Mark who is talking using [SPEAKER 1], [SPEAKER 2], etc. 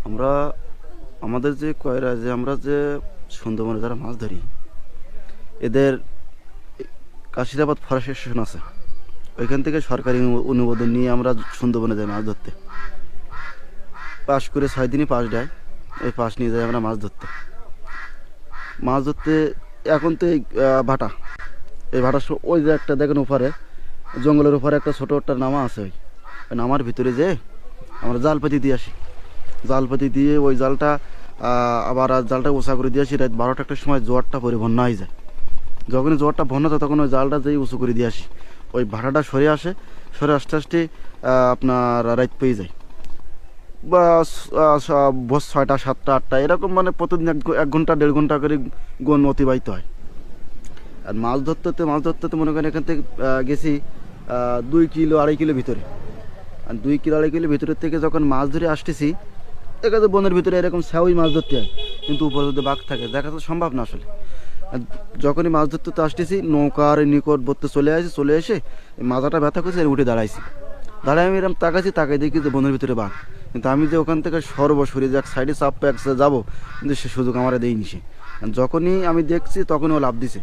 [SPEAKER 1] আমরা আমাদের যে কয়রা যে আমরা যে সুন্দরবনে যারা মাছ ধরি, এদের কাশিরাবাদ ফরেস্ট স্টেশন আছে, ওইখান থেকে সরকারি অনুমোদন নিয়ে আমরা সুন্দরবনে যাই মাছ ধরতে। পাস করে 6 দিনই পাস দেয়, ওই পাস নিয়ে যাই আমরা মাছ ধরতে। মাছ ধরতে এখন তো এই এই ভাটার ওই যে একটা দেখেন উপরে জঙ্গলের উপরে একটা ছোটো একটা নামা আছে, ওই নামার ভিতরে যে আমরা জাল পাতি দিয়ে আসি। জাল পাতি দিয়ে ওই জালটা আবার জালটা উঁচা করে দিয়ে আসি। রাত 12টা একটা সময় জোয়ারটা পরে বন্যা হয়ে যায়। যখনই জোয়ারটা বন্যা হয় তখন ওই জালটা যেই উঁচু করে দিয়ে আসি, ওই ভাটাটা সরে আসে। সরে আস্তে আস্তে আপনার রাত পেয়ে যায় বা ভোর 6টা 7টা 8টা এরকম, মানে প্রতিদিন 1 ঘন্টা 1.5 ঘন্টা করে গণ অতিবাহিত হয়। আর মাছ ধরতে মনে করেন এখান থেকে গেছি 2 কিলো 2.5 কিলো ভিতরে। আর 2 কিলো 2.5 কিলো ভিতরের থেকে যখন মাছ ধরে আসতেছি, এখানে বনের ভিতরে এরকম স্যাওই মাছ ধরতে হয়, কিন্তু উপরে যদি বাঘ থাকে দেখা তো সম্ভব না আসলে। আর যখনই মাছ ধরতে তো আসতেছি, নৌকার নিকটবর্তী চলে এসে এই মাথাটা ব্যথা করছে, উঠে দাঁড়াইছি। দাঁড়ায় আমি এরকম তাকাইছি, তাকাই দেখি যে বনের ভিতরে বাঘ। কিন্তু আমি যে ওখান থেকে সর্বশরী যে এক সাইডে চাপ যাবো, কিন্তু সে সুযোগ আমার দেয়নি সে। আর যখনই আমি দেখছি তখনই ও লাফ দিছে।